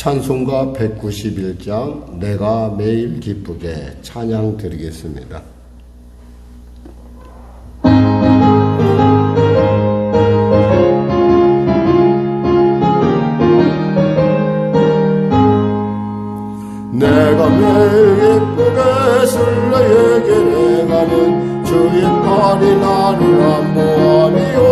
찬송가 191장 내가 매일 기쁘게 찬양 드리겠습니다. 내가 매일 기쁘게 순례에게 내가면 주의 팔이 나를 안보함이요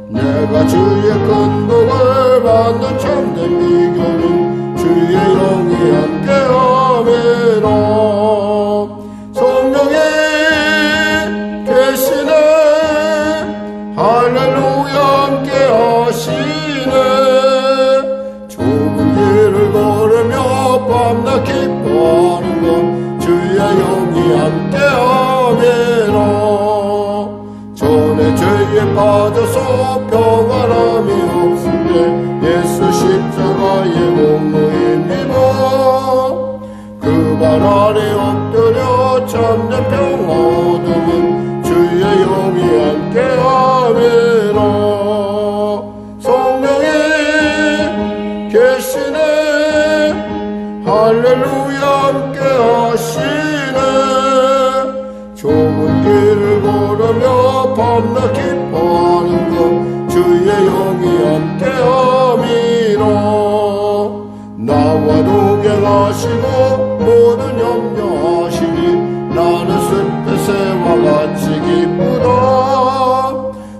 내가 주의 큰 복을 받는 참된 비결은 주의 영이 함께함이라 성령이 계시네 할렐루야 함께하시네 좁은 길을 걸으며 밤낮 기뻐하는 것 주의 영이 함께함이라 전에 죄에 빠져서 평안함이 없을 때 예수 십자가의 공로입니다 그 발 아래 엎드려 참된 평화 얻음은 주의 영이 함께함이라 성령이 계시네 할렐루야 함께하시네 좁은 길을 걸으며 밤낮 기뻐하는 것 주의 영이 함께함이라 나와 동행하시고 모든 염려하시니 나는 숲의 새와 같이 기쁘다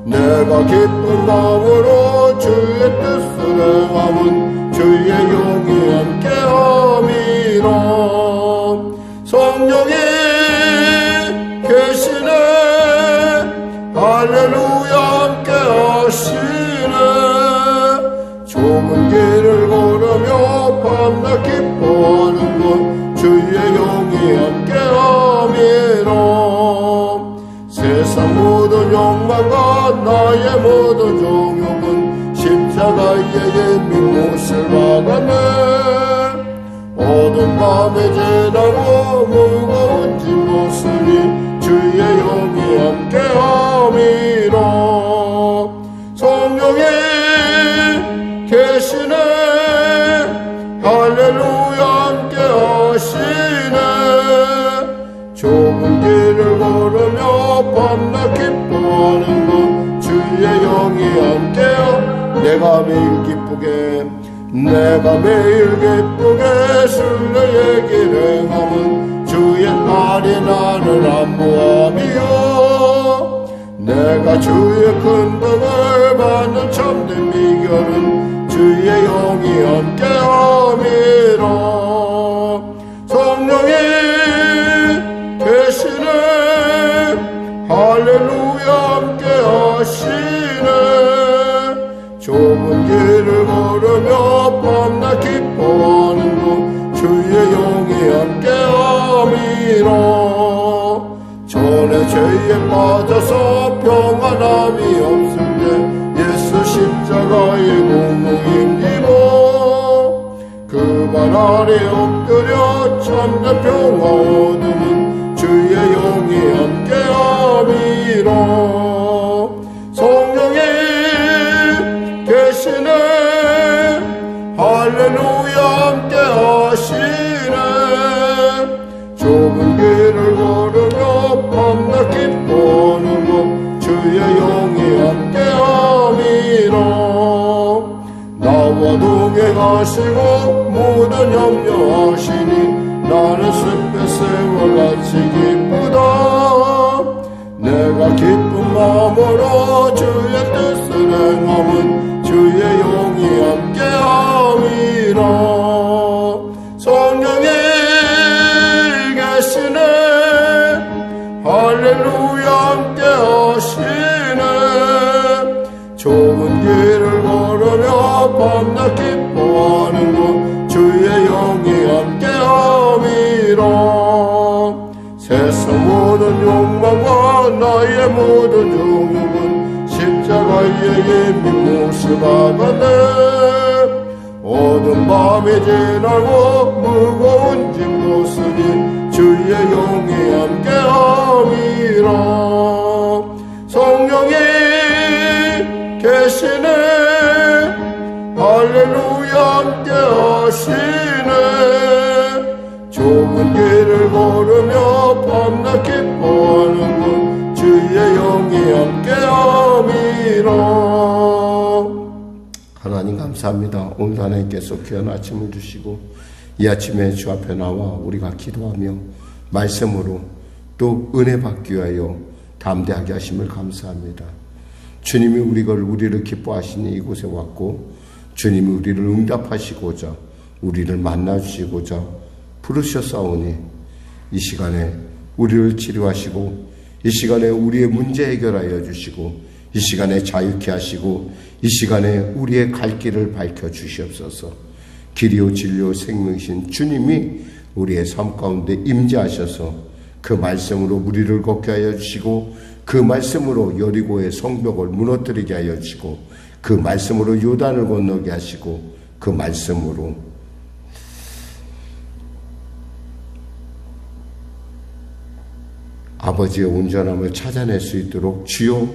내가 기쁜 마음으로 주의 뜻을 행함은 주의 영이 함께함이라 성령이 계시네 할렐루야 함께하시네 좁은 길을 걸으며 밤낮 기뻐하는 것 주의 영이 함께함이라 세상 모든 욕망과 나의 모든 정욕은 십자가의 예민 못을 박았네 어두운 밤에 지나고 무거운 짐 벗으니 주의 영이 함께함이라 성령이 계시네 할렐루야 함께하시네 좁은 길을 걸으며 밤낮 기뻐하는 것 주의 영이 함께하 내가 매일 기쁘게 순례의 길 행함은 주의 팔이 나를 안보함이요 내가 주의 큰 복을 받는 참된 비결은 주의 영이 함께함이라 성령이 계시네 할렐루야 함께하시네 좁은 길을 걸으며 밤낮 기뻐하는 것 주의 영이 함께함이라 전에 죄에 빠져서 평안함이 없을 때 예수 십자가의 공로입니다 그 발 아래 엎드려 참된 평화 얻음은 주의 영이 함께함이라 성령이 계시네 할렐루야 함께하시네 좁은 길을 걸으며 밤낮 기뻐하는 것 주의 영이 함께함이라 나와 동행하시고 모든 염려하시니 나는 숲의 새와 같이 기쁘다 내가 기쁜 마음으로 주의 뜻을 행함은 주의 영이 함께함이라 성령이 계시네 할렐루야 함께하시네 좁은 길을 걸으며 밤낮 기뻐하는 것 주의 영이 함께함이라 세상 모든 욕망과 나의 모든 정욕은 십자가의 예민 못을 박았네 어두운 밤에 지나고 무거운 짐 벗으니 주의 영이 함께함이라 성령이 계시네 할렐루야 함께 하시네. 좁은 길을 걸으며 밤낮 기뻐하는 주의 영이 함께함이라. 하나님 감사합니다. 오늘 하나님께서 귀한 아침을 주시고 이 아침에 주 앞에 나와 우리가 기도하며 말씀으로 또 은혜 받기 위하여 담대하게 하심을 감사합니다. 주님이 우리를 기뻐하시니 이곳에 왔고, 주님이 우리를 응답하시고자 우리를 만나주시고자 부르셨사오니 이 시간에 우리를 치료하시고, 이 시간에 우리의 문제 해결하여 주시고, 이 시간에 자유케 하시고, 이 시간에 우리의 갈 길을 밝혀 주시옵소서. 길이요 진리요 생명이신 주님이 우리의 삶 가운데 임재하셔서 그 말씀으로 우리를 걷게 하여 주시고, 그 말씀으로 여리고의 성벽을 무너뜨리게 하여 주시고, 그 말씀으로 요단을 건너게 하시고, 그 말씀으로 아버지의 온전함을 찾아낼 수 있도록 주여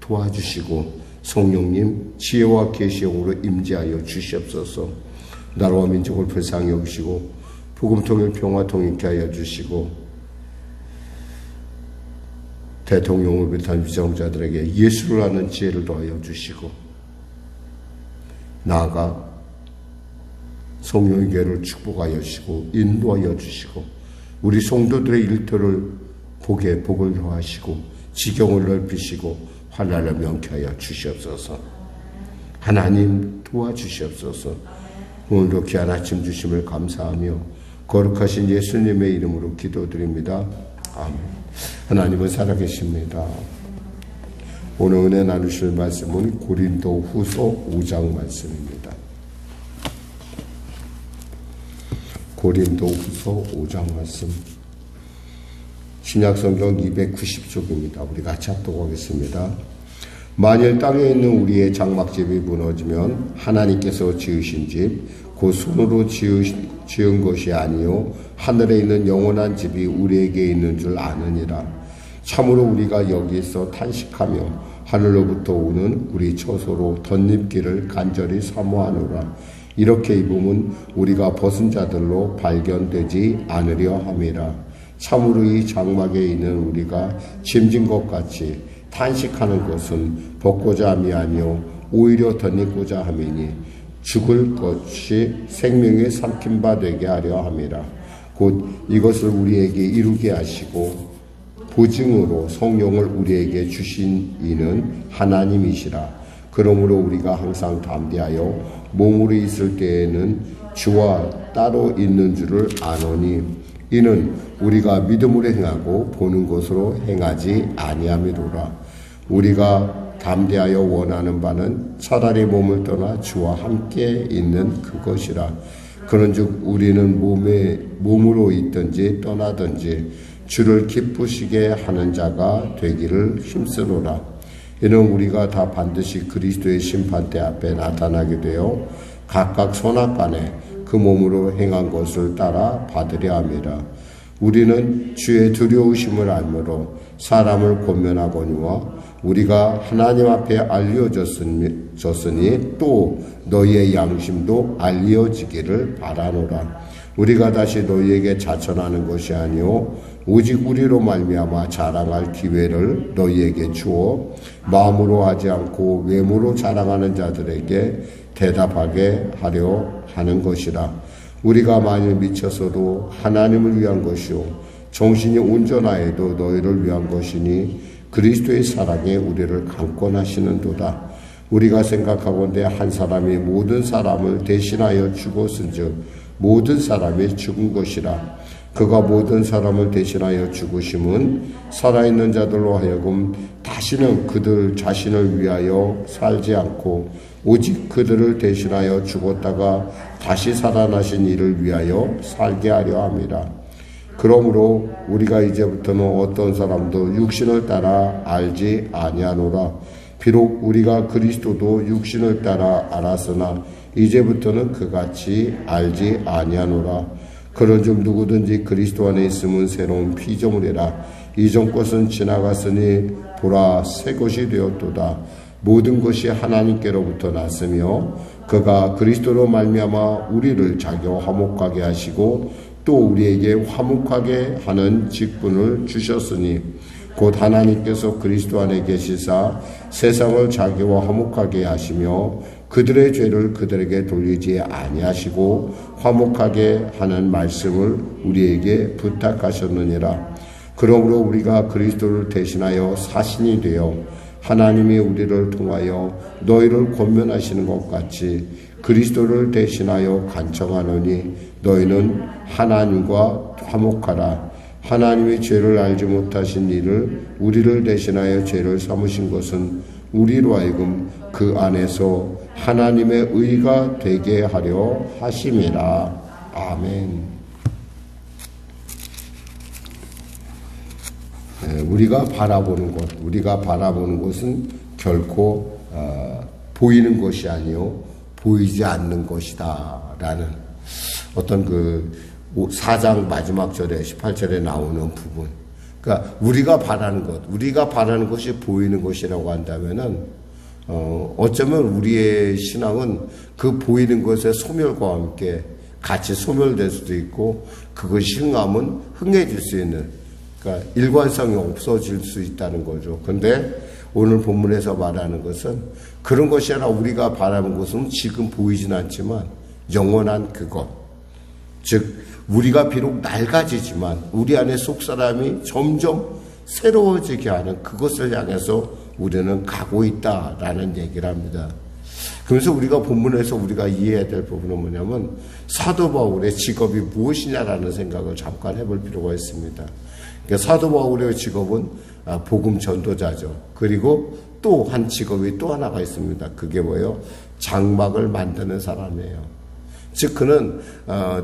도와주시고, 성령님 지혜와 계시형으로 임재하여 주시옵소서. 나라와 민족을 불쌍히 여기시고 복음 통일 평화 통일케 하여 주시고, 대통령을 비롯한 위정자들에게 예수를 아는 지혜를 더하여 주시고, 나아가 성령의 교회를 축복하여 주시고 인도하여 주시고, 우리 성도들의 일터를 복에 복을 더하시고 지경을 넓히시고 환난을 명쾌하여 주시옵소서. 하나님 도와주시옵소서. 오늘도 귀한 아침 주심을 감사하며 거룩하신 예수님의 이름으로 기도드립니다. 아멘. 하나님은 살아계십니다. 오늘 은혜 나누실 말씀은 고린도 후서 5장 말씀입니다. 고린도 후서 5장 말씀, 신약성경 290쪽입니다. 우리 같이 합독하겠습니다. 만일 땅에 있는 우리의 장막집이 무너지면 하나님께서 지으신 집, 곧 손으로 지은 것이 아니요 하늘에 있는 영원한 집이 우리에게 있는 줄 아느니라. 참으로 우리가 여기서 탄식하며 하늘로부터 오는 우리 처소로 덧입기를 간절히 사모하노라. 이렇게 입으면 우리가 벗은 자들로 발견되지 않으려 함이라. 참으로 이 장막에 있는 우리가 짐진 것 같이 탄식하는 것은 벗고자 함이 아니요 오히려 덧입고자 함이니, 죽을 것이 생명의 삼킨 바 되게 하려 함이라. 곧 이것을 우리에게 이루게 하시고 보증으로 성령을 우리에게 주신 이는 하나님이시라. 그러므로 우리가 항상 담대하여 몸으로 있을 때에는 주와 따로 있는 줄을 아노니, 이는 우리가 믿음으로 행하고 보는 것으로 행하지 아니함이로라. 우리가 담대하여 원하는 바는 차라리 몸을 떠나 주와 함께 있는 그것이라. 그런즉 우리는 몸으로 있든지 떠나든지 주를 기쁘시게 하는 자가 되기를 힘쓰노라. 이는 우리가 다 반드시 그리스도의 심판대 앞에 나타나게 되어 각각 선악간에 그 몸으로 행한 것을 따라 받으려 함이라. 우리는 주의 두려우심을 알므로 사람을 권면하거니와 우리가 하나님 앞에 알려졌으니 또 너희의 양심도 알려지기를 바라노라. 우리가 다시 너희에게 자천하는 것이 아니오 오직 우리로 말미암아 자랑할 기회를 너희에게 주어 마음으로 하지 않고 외모로 자랑하는 자들에게 대답하게 하려 하는 것이라. 우리가 만일 미쳐서도 하나님을 위한 것이요 정신이 온전하여도 너희를 위한 것이니 그리스도의 사랑에 우리를 강권하시는도다. 우리가 생각하건대 한 사람이 모든 사람을 대신하여 죽었은즉 모든 사람이 죽은 것이라. 그가 모든 사람을 대신하여 죽으심은 살아있는 자들로 하여금 다시는 그들 자신을 위하여 살지 않고 오직 그들을 대신하여 죽었다가 다시 살아나신 이를 위하여 살게 하려 함이라. 그러므로 우리가 이제부터는 어떤 사람도 육신을 따라 알지 아니하노라. 비록 우리가 그리스도도 육신을 따라 알았으나 이제부터는 그같이 알지 아니하노라. 그런즉 누구든지 그리스도 안에 있으면 새로운 피조물이라. 이전 것은 지나갔으니 보라 새 것이 되었도다. 모든 것이 하나님께로부터 났으며 그가 그리스도로 말미암아 우리를 자기와 화목하게 하시고 또 우리에게 화목하게 하는 직분을 주셨으니 곧 하나님께서 그리스도 안에 계시사 세상을 자기와 화목하게 하시며 그들의 죄를 그들에게 돌리지 아니하시고 화목하게 하는 말씀을 우리에게 부탁하셨느니라. 그러므로 우리가 그리스도를 대신하여 사신이 되어 하나님이 우리를 통하여 너희를 권면하시는 것 같이 그리스도를 대신하여 간청하노니 너희는 하나님과 화목하라. 하나님이 죄를 알지 못하신 이를 우리를 대신하여 죄를 삼으신 것은 우리로 하여금 그 안에서 하나님의 의가 되게 하려 하심이라. 아멘. 우리가 바라보는 것은 결코 보이는 것이 아니요 보이지 않는 것이다 라는 어떤 그 4장 마지막 절에 18절에 나오는 부분. 그러니까 우리가 바라는 것이 보이는 것이라고 한다면은 어쩌면 우리의 신앙은 그 보이는 것의 소멸과 함께 같이 소멸될 수도 있고 그것이 흥해질 수 있는, 그러니까 일관성이 없어질 수 있다는 거죠. 근데 오늘 본문에서 말하는 것은 그런 것이 아니라 우리가 바라는 것은 지금 보이진 않지만 영원한 그것, 즉 우리가 비록 낡아지지만 우리 안에 속사람이 점점 새로워지게 하는 그것을 향해서 우리는 가고 있다라는 얘기를 합니다. 그래서 우리가 본문에서 우리가 이해해야 될 부분은 뭐냐면 사도 바울의 직업이 무엇이냐라는 생각을 잠깐 해볼 필요가 있습니다. 그러니까 사도 바울의 직업은 복음 전도자죠. 그리고 또 한 직업이 또 하나가 있습니다. 그게 뭐예요? 장막을 만드는 사람이에요. 즉 그는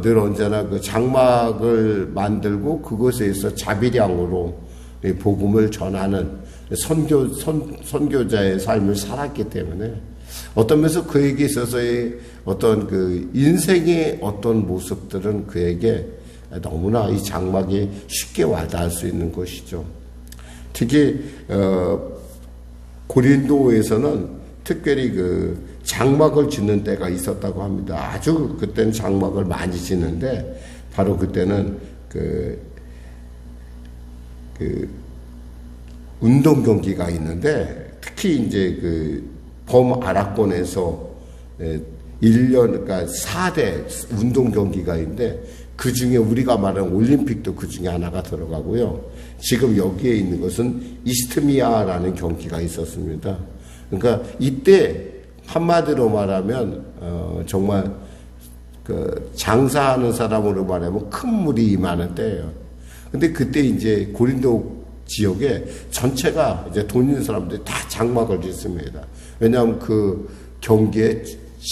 늘 언제나 그 장막을 만들고 그것에서 자비량으로 복음을 전하는 선교자의 삶을 살았기 때문에 어떤 면에서 그에게 있어서의 어떤 그 인생의 어떤 모습들은 그에게 너무나 이 장막이 쉽게 와닿을 수 있는 것이죠. 특히 고린도에서는 특별히 그 장막을 짓는 때가 있었다고 합니다. 아주 그때는 장막을 많이 짓는데 바로 그때는 그 운동 경기가 있는데 특히 이제 그 범아라콘에서 1년, 그러니까 4대 운동 경기가 있는데 그 중에 우리가 말하는 올림픽도 그 중에 하나가 들어가고요. 지금 여기에 있는 것은 이스트미아라는 경기가 있었습니다. 그러니까 이때 한마디로 말하면 정말 그 장사하는 사람으로 말하면 큰 물이 임하는 때예요. 근데 그때 이제 고린도 지역에 전체가 이제 돈 있는 사람들이 다 장막을 짓습니다. 왜냐하면 그 경기에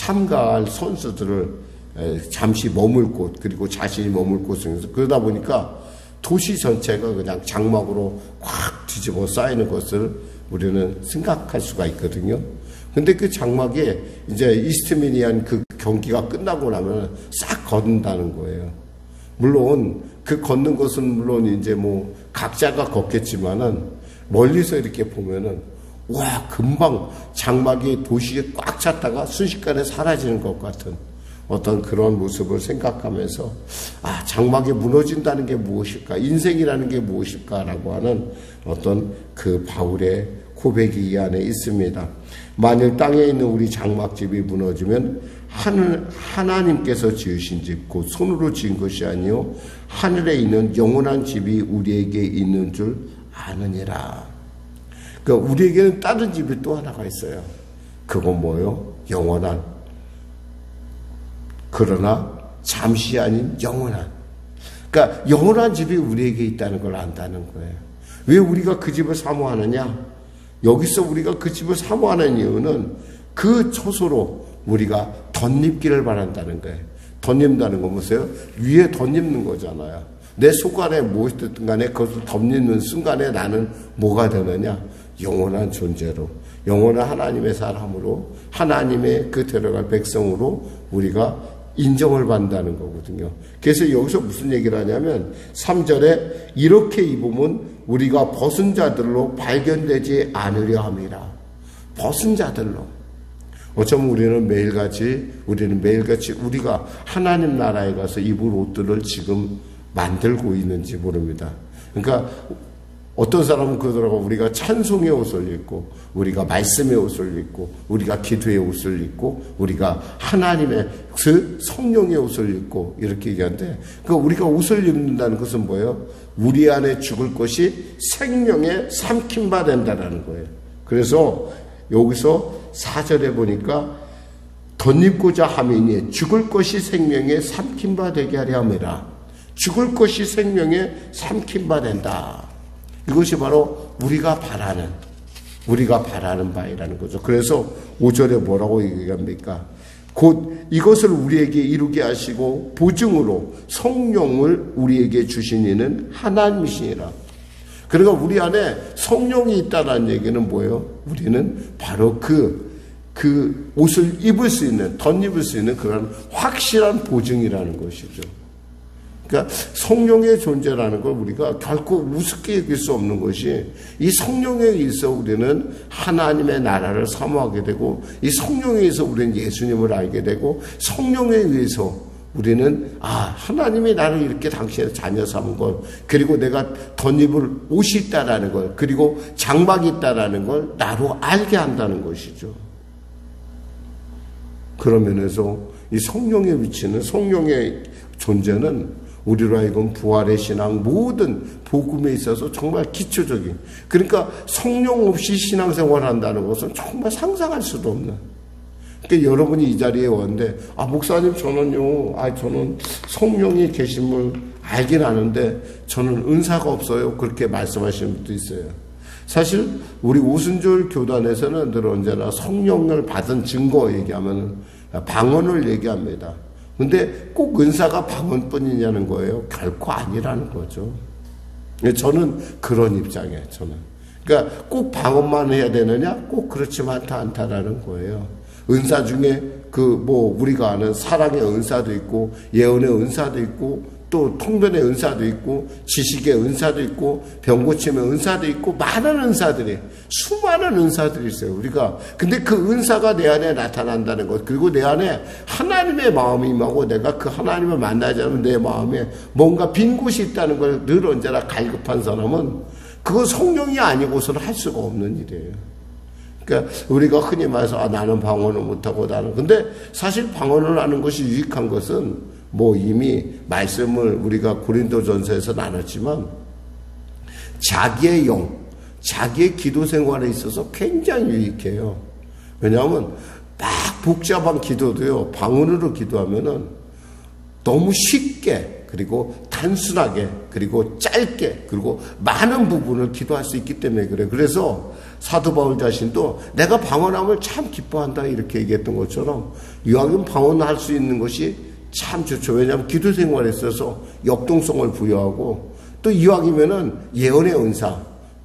참가할 선수들을 잠시 머물 곳, 그리고 자신이 머물 곳을 해서 그러다 보니까 도시 전체가 그냥 장막으로 확 뒤집어 쌓이는 것을 우리는 생각할 수가 있거든요. 근데 그 장막에 이제 이스트미니안 그 경기가 끝나고 나면 싹 걷는다는 거예요. 물론 그 걷는 것은 물론 이제 뭐 각자가 걷겠지만은 멀리서 이렇게 보면은 와, 금방 장막이 도시에 꽉 찼다가 순식간에 사라지는 것 같은 어떤 그런 모습을 생각하면서 장막이 무너진다는 게 무엇일까? 인생이라는 게 무엇일까라고 하는 어떤 그 바울의 고백이 이 안에 있습니다. 만일 땅에 있는 우리 장막집이 무너지면 하나님께서 지으신 집, 곧 손으로 지은 것이 아니요 하늘에 있는 영원한 집이 우리에게 있는 줄 아느니라. 그러니까 우리에게는 다른 집이 또 하나가 있어요. 그건 뭐예요? 영원한. 그러나 잠시 아닌 영원한. 그러니까 영원한 집이 우리에게 있다는 걸 안다는 거예요. 왜 우리가 그 집을 사모하느냐? 여기서 우리가 그 집을 사모하는 이유는 그 처소로 우리가 덧입기를 바란다는 거예요. 덧입는다는 건 뭐세요? 위에 덧입는 거잖아요. 내 속 안에 무엇이 됐든 간에 그것을 덧입는 순간에 나는 뭐가 되느냐? 영원한 존재로, 영원한 하나님의 사람으로, 하나님의 그 데려갈 백성으로 우리가 인정을 받는다는 거거든요. 그래서 여기서 무슨 얘기를 하냐면 3절에 이렇게 입으면 우리가 벗은 자들로 발견되지 않으려 함이라. 벗은 자들로. 어쩌면 우리는 매일같이 우리가 하나님 나라에 가서 입을 옷들을 지금 만들고 있는지 모릅니다. 그러니까 어떤 사람은 그러더라고. 우리가 찬송의 옷을 입고, 우리가 말씀의 옷을 입고, 우리가 기도의 옷을 입고, 우리가 하나님의 그 성령의 옷을 입고, 이렇게 얘기하는데, 그러니까 우리가 옷을 입는다는 것은 뭐예요? 우리 안에 죽을 것이 생명에 삼킨 바 된다는 거예요. 그래서 여기서 4절에 보니까 덧입고자 함이니 죽을 것이 생명에 삼킨 바 되게 하려 함이라. 죽을 것이 생명에 삼킨 바 된다. 이것이 바로 우리가 바라는 바이라는 거죠. 그래서 5절에 뭐라고 얘기합니까? 곧 이것을 우리에게 이루게 하시고 보증으로 성령을 우리에게 주신 이는 하나님이시니라. 그러니까 우리 안에 성령이 있다는 얘기는 뭐예요? 우리는 바로 그 옷을 입을 수 있는, 덧입을 수 있는 그런 확실한 보증이라는 것이죠. 그러니까 성령의 존재라는 걸 우리가 결코 우습게 여길 수 없는 것이, 이 성령에 의해서 우리는 하나님의 나라를 사모하게 되고, 이 성령에 의해서 우리는 예수님을 알게 되고, 성령에 의해서 우리는 하나님이 나를 이렇게 당신의 자녀 삼은 것, 그리고 내가 덧입을 옷이 있다라는 것, 그리고 장막이 있다라는 걸 나로 알게 한다는 것이죠. 그런 면에서 이 성령의 위치는, 성령의 존재는 우리로 하여금 부활의 신앙, 모든 복음에 있어서 정말 기초적인, 그러니까 성령 없이 신앙생활을 한다는 것은 정말 상상할 수도 없는. 그러니까 여러분이 이 자리에 왔는데, 목사님 저는 성령이 계심을 알긴 아는데 저는 은사가 없어요, 그렇게 말씀하시는 분도 있어요. 사실 우리 오순절 교단에서는 늘 언제나 성령을 받은 증거 얘기하면 방언을 얘기합니다. 근데 꼭 은사가 방언뿐이냐는 거예요. 결코 아니라는 거죠. 저는 그런 입장이에요. 그러니까 꼭 방언만 해야 되느냐? 꼭 그렇지만 않다라는 거예요. 은사 중에 우리가 아는 사랑의 은사도 있고, 예언의 은사도 있고, 또 통변의 은사도 있고, 지식의 은사도 있고, 병고침의 은사도 있고, 많은 은사들이, 수많은 은사들이 있어요. 근데 그 은사가 내 안에 나타난다는 것, 그리고 내 안에 하나님의 마음이 임하고, 내가 그 하나님을 만나지 않으면 내 마음에 뭔가 빈 곳이 있다는 걸 늘 언제나 갈급한 사람은 그건 성령이 아니고서는 할 수가 없는 일이에요. 그러니까 우리가 흔히 말해서 나는 방언을 못하고 근데 사실 방언을 하는 것이 유익한 것은 이미 말씀을 우리가 고린도전서에서 나눴지만 자기의 자기의 기도 생활에 있어서 굉장히 유익해요. 왜냐하면 막 복잡한 기도도요, 방언으로 기도하면은 너무 쉽게, 그리고 단순하게, 그리고 짧게, 그리고 많은 부분을 기도할 수 있기 때문에 그래요. 그래서 사도 바울 자신도 내가 방언함을 참 기뻐한다 이렇게 얘기했던 것처럼 이왕이면 방언할 수 있는 것이 참 좋죠. 왜냐하면 기도 생활에 있어서 역동성을 부여하고, 또 이왕이면은 예언의 은사,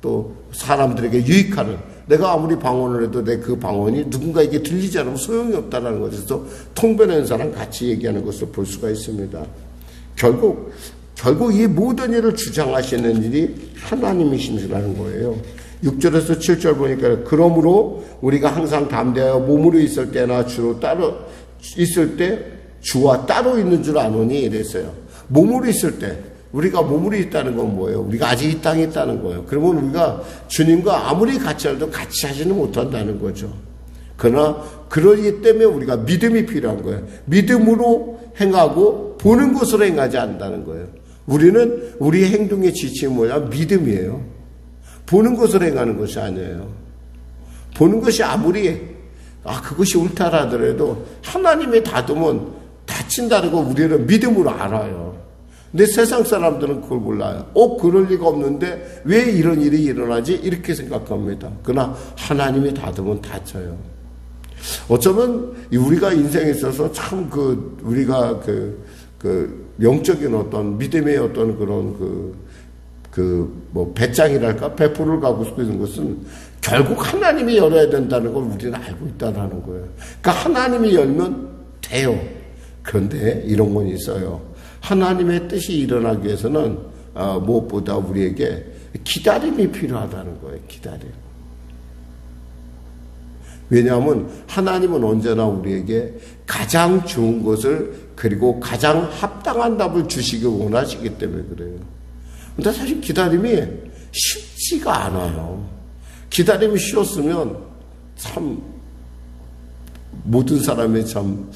또 사람들에게 유익하는, 내가 아무리 방언을 해도 내 그 방언이 누군가에게 들리지 않으면 소용이 없다는 것에서 통변의 은사랑 같이 얘기하는 것을 볼 수가 있습니다. 결국 이 모든 일을 주장하시는 일이 하나님이시라는 거예요. 6절에서 7절 보니까 그러므로 우리가 항상 담대하여 몸으로 있을 때나 주로 따로 있을 때 주와 따로 있는 줄 아노니 이랬어요. 몸으로 있을 때, 우리가 몸으로 있다는 건 뭐예요? 우리가 아직 이 땅에 있다는 거예요. 그러면 우리가 주님과 아무리 같이 하도 같이 하지는 못한다는 거죠. 그러나 그러기 때문에 우리가 믿음이 필요한 거예요. 믿음으로 행하고 보는 것으로 행하지 않는다는 거예요. 우리는 우리의 행동의 지침이 뭐냐? 믿음이에요. 보는 것으로 행하는 것이 아니에요. 보는 것이 아무리 그것이 옳다라 하더라도 하나님의 다듬은 다친다는 거 우리는 믿음으로 알아요. 근데 세상 사람들은 그걸 몰라요. 그럴 리가 없는데 왜 이런 일이 일어나지? 이렇게 생각합니다. 그러나 하나님이 다듬은 다쳐요. 어쩌면 우리가 인생에 있어서 참 우리가 영적인 어떤 믿음의 어떤 그런 배짱이랄까? 배포를 가고 싶은 것은 결국 하나님이 열어야 된다는 걸 우리는 알고 있다는 거예요. 그러니까 하나님이 열면 돼요. 그런데 이런 건 있어요. 하나님의 뜻이 일어나기 위해서는 무엇보다 우리에게 기다림이 필요하다는 거예요. 기다림. 왜냐하면 하나님은 언제나 우리에게 가장 좋은 것을 그리고 가장 합당한 답을 주시길 원하시기 때문에 그래요. 근데 사실 기다림이 쉽지가 않아요. 기다림이 쉬웠으면 참 모든 사람이 참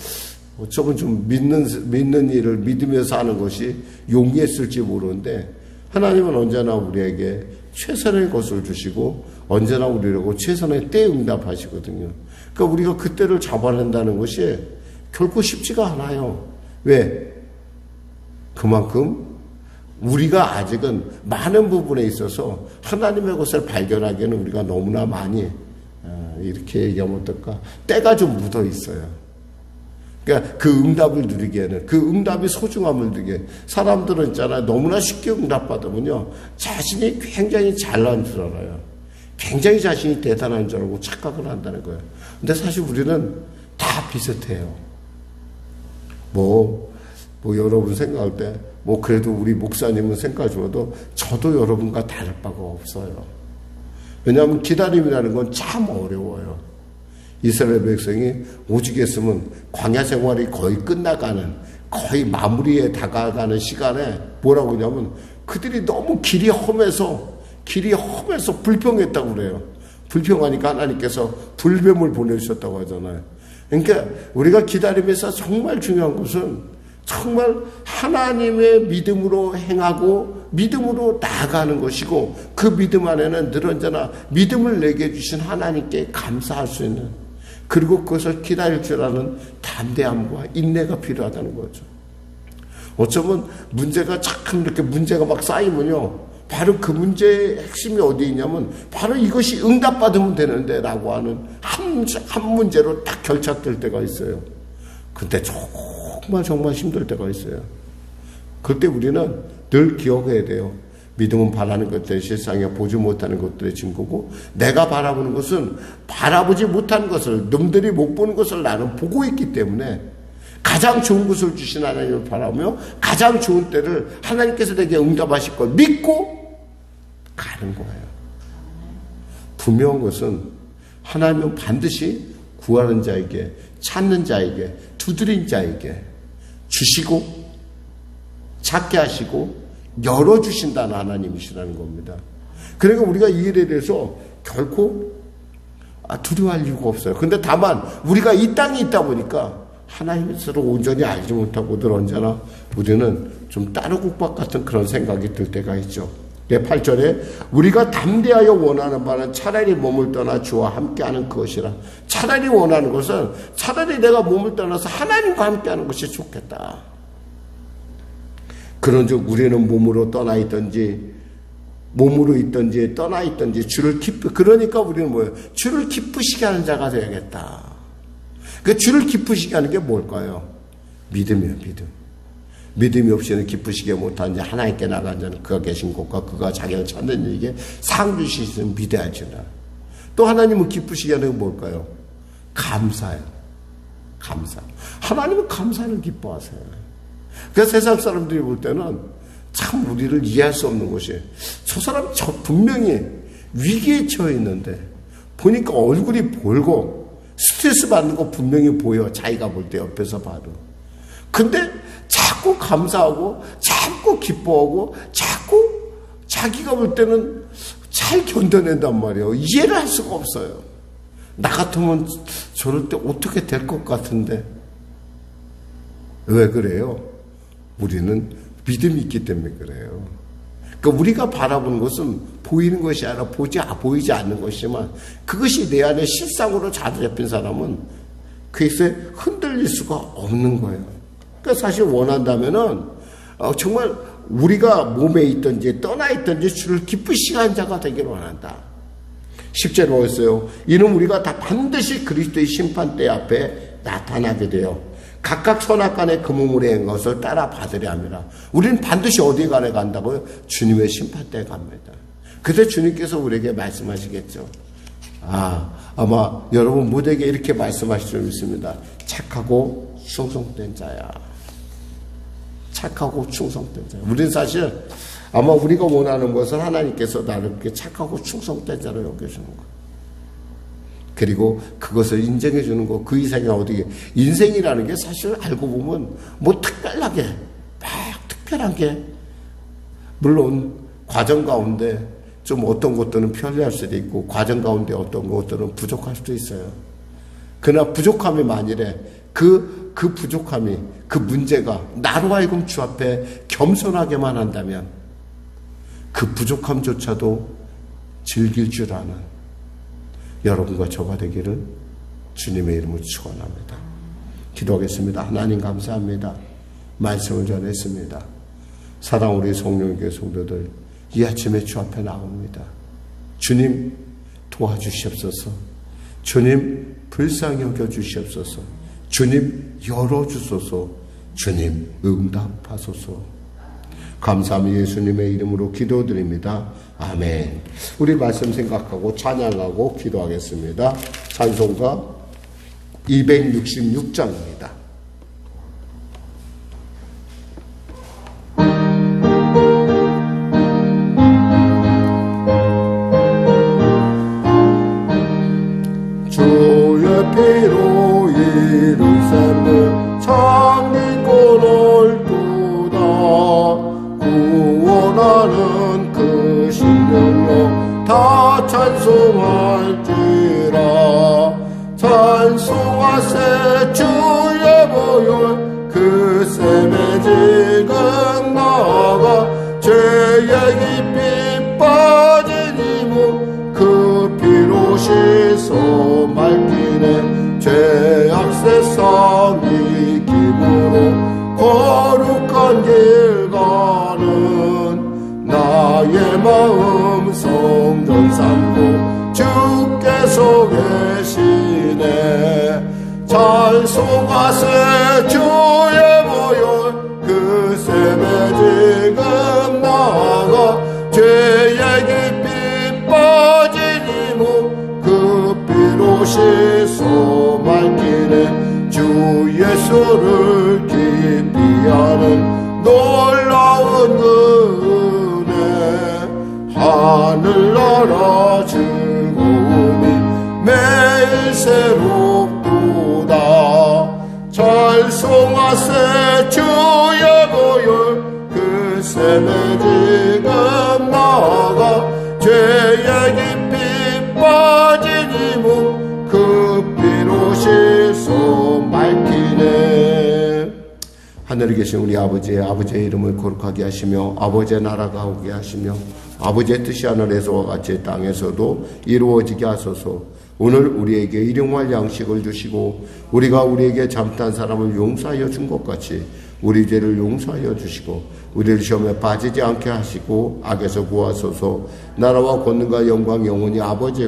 어쩌면 좀 믿는 일을 믿으면서 하는 것이 용이했을지 모르는데 하나님은 언제나 우리에게 최선의 것을 주시고 언제나 우리라고 최선의 때 응답하시거든요. 그러니까 우리가 그때를 잡아낸다는 것이 결코 쉽지가 않아요. 왜? 그만큼 우리가 아직은 많은 부분에 있어서 하나님의 것을 발견하기에는 우리가 너무나 많이 이렇게 얘기하면 어떨까? 때가 좀 묻어 있어요. 그러니까 그 응답을 누리기에는 그 응답이 소중함을 누리게 사람들은 있잖아요. 너무나 쉽게 응답받으면요. 자신이 굉장히 잘난 줄 알아요. 굉장히 자신이 대단한 줄 알고 착각을 한다는 거예요. 근데 사실 우리는 다 비슷해요. 여러분 생각할 때 그래도 우리 목사님은 생각하셔도 저도 여러분과 다를 바가 없어요. 왜냐하면 기다림이라는 건 참 어려워요. 이스라엘 백성이 오직 했으면 광야 생활이 거의 끝나가는 거의 마무리에 다가가는 시간에 뭐라고 하냐면 그들이 너무 길이 험해서 불평했다고 그래요. 불평하니까 하나님께서 불뱀을 보내주셨다고 하잖아요. 그러니까 우리가 기다림에서 정말 중요한 것은 정말 하나님의 믿음으로 행하고 믿음으로 나아가는 것이고 그 믿음 안에는 늘 언제나 믿음을 내게 주신 하나님께 감사할 수 있는 그리고 그것을 기다릴 줄 아는 담대함과 인내가 필요하다는 거죠. 어쩌면 문제가 참 이렇게 문제가 막 쌓이면요. 바로 그 문제의 핵심이 어디 있냐면 바로 이것이 응답받으면 되는데 라고 하는 한 문제로 딱 결착될 때가 있어요. 근데 정말 힘들 때가 있어요. 그때 우리는 늘 기억해야 돼요. 믿음은 바라는 것들의 실상에 보지 못하는 것들의 증거고 내가 바라보는 것은 바라보지 못하는 것을 남들이 못 보는 것을 나는 보고 있기 때문에 가장 좋은 것을 주신 하나님을 바라며 가장 좋은 때를 하나님께서 내게 응답하실 걸 믿고 가는 거예요. 분명한 것은 하나님은 반드시 구하는 자에게 찾는 자에게 두드린 자에게 주시고 찾게 하시고 열어주신다는 하나님이시라는 겁니다. 그러니까 우리가 이 일에 대해서 결코 두려워할 이유가 없어요. 근데 다만 우리가 이 땅에 있다 보니까 하나님의 뜻을 온전히 알지 못하고 늘 언제나 우리는 좀 따르국밥 같은 그런 생각이 들 때가 있죠. 8절에 우리가 담대하여 원하는 바는 차라리 몸을 떠나 주와 함께하는 그것이라. 차라리 원하는 것은 차라리 내가 몸을 떠나서 하나님과 함께하는 것이 좋겠다. 그런즉 우리는 몸으로 떠나 있든지 몸으로 있든지 떠나 있든지 그러니까 우리는 뭐예요? 주를 기쁘시게 하는 자가 되야겠다. 그 주를 기쁘시게 하는 게 뭘까요? 믿음이에요. 믿음이 없이는 기쁘시게 못하는 자 하나님께 나간 자는 그가 계신 곳과 그가 자기를 찾는 이에게 상 주시는 위대하시나. 또 하나님은 기쁘시게 하는 게 뭘까요? 감사예요. 감사. 하나님은 감사를 기뻐하세요. 그래서 세상 사람들이 볼 때는 참 우리를 이해할 수 없는 것이 저 사람 분명히 위기에 처해 있는데 보니까 얼굴이 볼고 스트레스 받는 거 분명히 보여. 자기가 볼 때 옆에서 봐도. 근데 자꾸 감사하고 자꾸 기뻐하고 자꾸 자기가 볼 때는 잘 견뎌낸단 말이에요. 이해를 할 수가 없어요. 나 같으면 저럴 때 어떻게 될 것 같은데. 왜 그래요? 우리는 믿음이 있기 때문에 그래요. 그러니까 우리가 바라보는 것은 보이는 것이 아니라 보이지 않는 것이지만 그것이 내 안에 실상으로 자리 잡힌 사람은 그것에 흔들릴 수가 없는 거예요. 그러니까 사실 원한다면은 정말 우리가 몸에 있든지 떠나 있든지 주를 기쁘시게 하는 자가 되기를 원한다. 10절에 뭐였어요? 이는 우리가 다 반드시 그리스도의 심판대 앞에 나타나게 되어 각각 선악간의 그 몸으로 한 것을 따라 받으려 합니다. 우리는 반드시 어디에 간다고요? 주님의 심판대에 갑니다. 그때 주님께서 우리에게 말씀하시겠죠. 아마 여러분 모두에게 이렇게 말씀하실 줄 믿습니다. 착하고 충성된 자야. 착하고 충성된 자야. 우리는 사실 아마 우리가 원하는 것은 하나님께서 나를 이렇게 착하고 충성된 자로 여겨주는 거예요. 그리고 그것을 인정해 주는 거, 그 이상이 어디에. 인생이라는 게 사실 알고 보면 뭐 특별하게, 막 특별한 게, 물론 과정 가운데 좀 어떤 것들은 편리할 수도 있고, 과정 가운데 어떤 것들은 부족할 수도 있어요. 그러나 부족함이 만일에 그 부족함이, 그 문제가 나로 하여금 주 앞에 겸손하게만 한다면 그 부족함조차도 즐길 줄 아는 여러분과 저가 되기를 주님의 이름으로 축원합니다. 기도하겠습니다. 하나님 감사합니다. 말씀을 전했습니다. 사랑 우리 성령교회 성도들, 이 아침에 주 앞에 나옵니다. 주님 도와주시옵소서. 주님 불쌍히 여겨주시옵소서. 주님 열어주소서. 주님 응답하소서. 감사합니다. 예수님의 이름으로 기도드립니다. 아멘. 우리 말씀 생각하고 찬양하고 기도하겠습니다. 찬송가 266장입니다. 주의 피로 이룬 셈을 창리권을 구원하는 그 신령로 다 찬송할지라. 찬송하세 주의 보혈 그 셈에 지금 나아가 죄의 깊이 빠진 이무 그 피로 씻어 맑히네. 죄악 세상 이김으로 거룩한 길 가는 나의 마음 성전 삼고 주께서 계시네. 찬송하세 주의 보혈 그 셈에 지금 나아가 죄의 깊이 빠진 이무 그 피로 씻어 맑히네. 주 예수를 깊이 아는 놀라운 은혜 하늘나라 즐거움이 매일 새롭도다. 찬송하세 주의 보혈 그 셈에 지금 나아가 죄의 깊이 빠진 이무 그 피로 씻어 맑히네. 하늘에 계신 우리 아버지의 이름을 거룩하게 하시며 아버지의 나라가 오게 하시며 아버지의 뜻이 하늘에서와 같이 땅에서도 이루어지게 하소서. 오늘 우리에게 일용할 양식을 주시고 우리가 우리에게 잘못한 사람을 용서하여 준 것 같이 우리 죄를 용서하여 주시고 우리를 시험에 빠지지 않게 하시고 악에서 구하소서. 나라와 권능과 영광 영원히 아버지